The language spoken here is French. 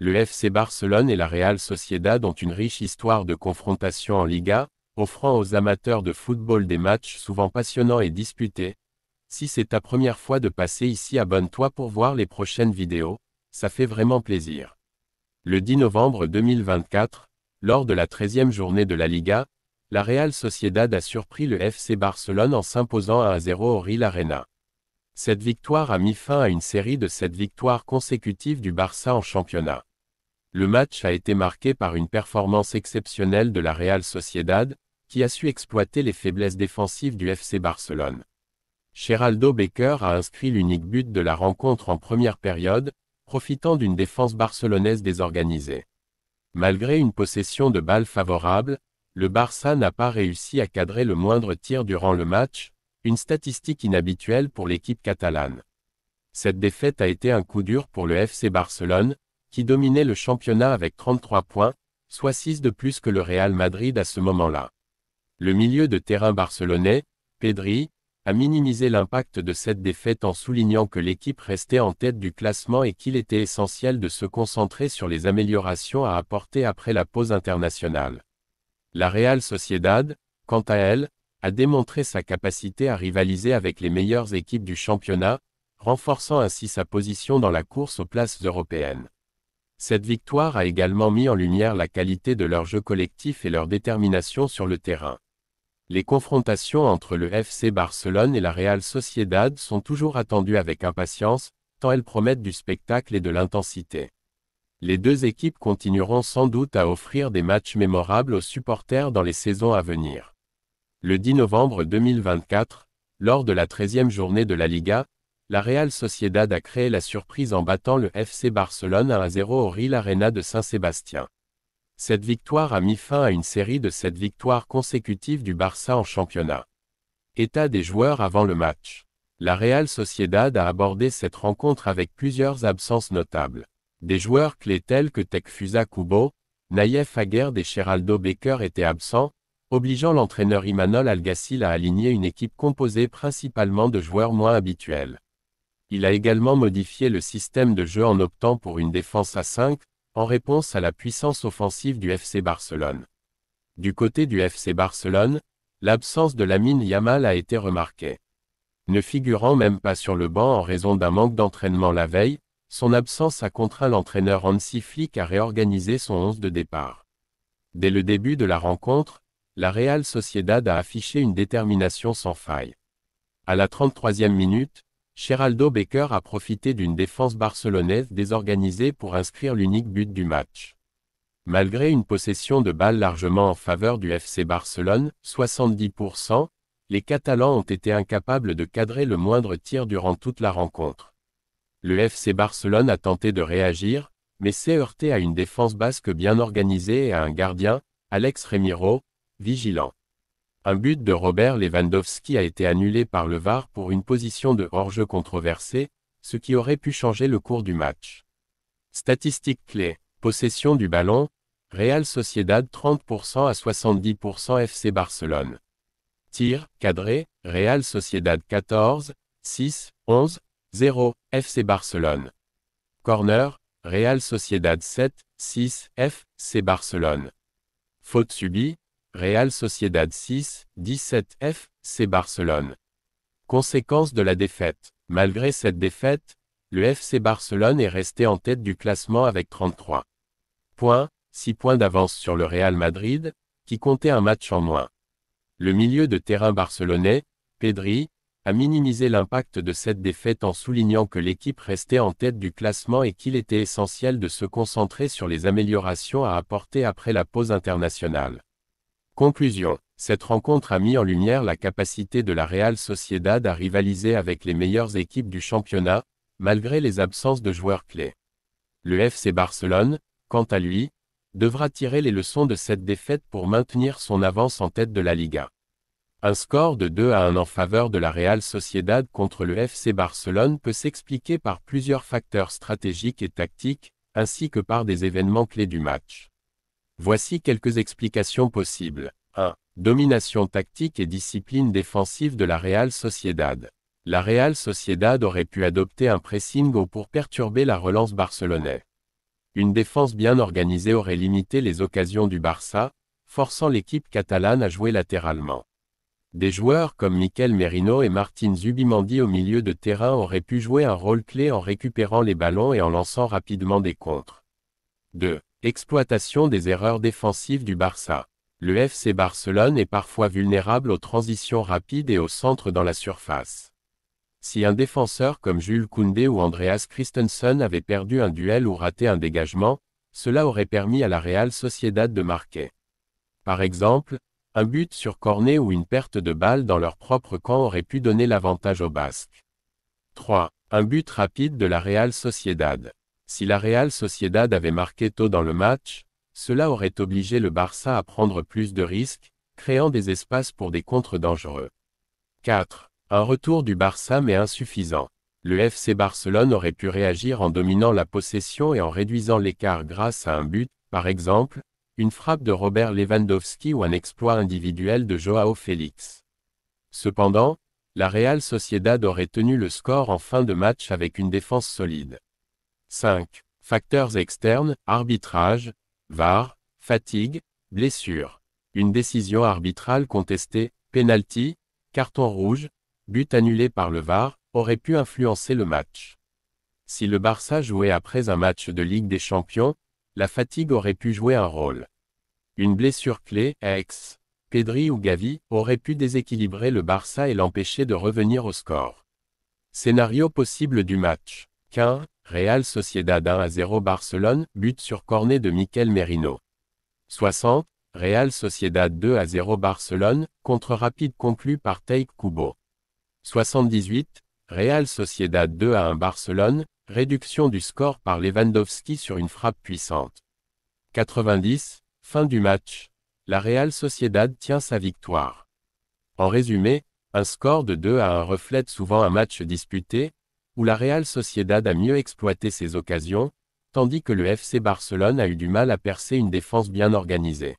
Le FC Barcelone et la Real Sociedad ont une riche histoire de confrontation en Liga, offrant aux amateurs de football des matchs souvent passionnants et disputés. Si c'est ta première fois de passer ici, abonne-toi pour voir les prochaines vidéos, ça fait vraiment plaisir. Le 10 novembre 2024, lors de la 13e journée de la Liga, la Real Sociedad a surpris le FC Barcelone en s'imposant 1-0 au Real Arena. Cette victoire a mis fin à une série de 7 victoires consécutives du Barça en championnat. Le match a été marqué par une performance exceptionnelle de la Real Sociedad, qui a su exploiter les faiblesses défensives du FC Barcelone. Geraldo Becker a inscrit l'unique but de la rencontre en première période, profitant d'une défense barcelonaise désorganisée. Malgré une possession de balles favorable, le Barça n'a pas réussi à cadrer le moindre tir durant le match, une statistique inhabituelle pour l'équipe catalane. Cette défaite a été un coup dur pour le FC Barcelone, qui dominait le championnat avec 33 points, soit 6 de plus que le Real Madrid à ce moment-là. Le milieu de terrain barcelonais, Pedri, a minimisé l'impact de cette défaite en soulignant que l'équipe restait en tête du classement et qu'il était essentiel de se concentrer sur les améliorations à apporter après la pause internationale. La Real Sociedad, quant à elle, a démontré sa capacité à rivaliser avec les meilleures équipes du championnat, renforçant ainsi sa position dans la course aux places européennes. Cette victoire a également mis en lumière la qualité de leur jeu collectif et leur détermination sur le terrain. Les confrontations entre le FC Barcelone et la Real Sociedad sont toujours attendues avec impatience, tant elles promettent du spectacle et de l'intensité. Les deux équipes continueront sans doute à offrir des matchs mémorables aux supporters dans les saisons à venir. Le 10 novembre 2024, lors de la 13e journée de la Liga, la Real Sociedad a créé la surprise en battant le FC Barcelone 1-0 au Real Arena de Saint-Sébastien. Cette victoire a mis fin à une série de 7 victoires consécutives du Barça en championnat. État des joueurs avant le match. La Real Sociedad a abordé cette rencontre avec plusieurs absences notables. Des joueurs clés tels que Tekfusa Kubo, Nayef Aguerd et Geraldo Becker étaient absents, obligeant l'entraîneur Imanol Alguacil à aligner une équipe composée principalement de joueurs moins habituels. Il a également modifié le système de jeu en optant pour une défense à 5, en réponse à la puissance offensive du FC Barcelone. Du côté du FC Barcelone, l'absence de Lamine Yamal a été remarquée. Ne figurant même pas sur le banc en raison d'un manque d'entraînement la veille, son absence a contraint l'entraîneur Hansi Flick à réorganiser son 11 de départ. Dès le début de la rencontre, la Real Sociedad a affiché une détermination sans faille. À la 33e minute, Geraldo Becker a profité d'une défense barcelonaise désorganisée pour inscrire l'unique but du match. Malgré une possession de balles largement en faveur du FC Barcelone, 70%, les Catalans ont été incapables de cadrer le moindre tir durant toute la rencontre. Le FC Barcelone a tenté de réagir, mais s'est heurté à une défense basque bien organisée et à un gardien, Alex Remiro, vigilant. Un but de Robert Lewandowski a été annulé par le VAR pour une position de hors-jeu controversée, ce qui aurait pu changer le cours du match. Statistiques clés. Possession du ballon, Real Sociedad 30% à 70% FC Barcelone. Tir, cadré, Real Sociedad 14, 6, 11, 0, FC Barcelone. Corner, Real Sociedad 7, 6, FC Barcelone. Faute subie, Real Sociedad 6, 17 FC Barcelone. Conséquence de la défaite. Malgré cette défaite, le FC Barcelone est resté en tête du classement avec 33 points, 6 points d'avance sur le Real Madrid, qui comptait un match en moins. Le milieu de terrain barcelonais, Pedri, a minimisé l'impact de cette défaite en soulignant que l'équipe restait en tête du classement et qu'il était essentiel de se concentrer sur les améliorations à apporter après la pause internationale. Conclusion. Cette rencontre a mis en lumière la capacité de la Real Sociedad à rivaliser avec les meilleures équipes du championnat, malgré les absences de joueurs clés. Le FC Barcelone, quant à lui, devra tirer les leçons de cette défaite pour maintenir son avance en tête de la Liga. Un score de 2-1 en faveur de la Real Sociedad contre le FC Barcelone peut s'expliquer par plusieurs facteurs stratégiques et tactiques, ainsi que par des événements clés du match. Voici quelques explications possibles. 1. Domination tactique et discipline défensive de la Real Sociedad. La Real Sociedad aurait pu adopter un pressing haut pour perturber la relance barcelonaise. Une défense bien organisée aurait limité les occasions du Barça, forçant l'équipe catalane à jouer latéralement. Des joueurs comme Mikel Merino et Martín Zubimendi au milieu de terrain auraient pu jouer un rôle clé en récupérant les ballons et en lançant rapidement des contres. 2. Exploitation des erreurs défensives du Barça. Le FC Barcelone est parfois vulnérable aux transitions rapides et au centre dans la surface. Si un défenseur comme Jules Koundé ou Andreas Christensen avait perdu un duel ou raté un dégagement, cela aurait permis à la Real Sociedad de marquer. Par exemple, un but sur corner ou une perte de balle dans leur propre camp aurait pu donner l'avantage aux Basques. 3. Un but rapide de la Real Sociedad. Si la Real Sociedad avait marqué tôt dans le match, cela aurait obligé le Barça à prendre plus de risques, créant des espaces pour des contres dangereux. 4. Un retour du Barça mais insuffisant. Le FC Barcelone aurait pu réagir en dominant la possession et en réduisant l'écart grâce à un but, par exemple, une frappe de Robert Lewandowski ou un exploit individuel de Joao Félix. Cependant, la Real Sociedad aurait tenu le score en fin de match avec une défense solide. 5. Facteurs externes, arbitrage, VAR, fatigue, blessure. Une décision arbitrale contestée, penalty, carton rouge, but annulé par le VAR, aurait pu influencer le match. Si le Barça jouait après un match de Ligue des Champions, la fatigue aurait pu jouer un rôle. Une blessure clé, Pedri ou Gavi, aurait pu déséquilibrer le Barça et l'empêcher de revenir au score. Scénario possible du match. 15. Real Sociedad 1-0 Barcelone, but sur corner de Mikel Merino. 60. Real Sociedad 2-0 Barcelone, contre rapide conclu par Taïk Kubo. 78. Real Sociedad 2-1 Barcelone, réduction du score par Lewandowski sur une frappe puissante. 90. Fin du match. La Real Sociedad tient sa victoire. En résumé, un score de 2-1 reflète souvent un match disputé, où la Real Sociedad a mieux exploité ses occasions, tandis que le FC Barcelone a eu du mal à percer une défense bien organisée.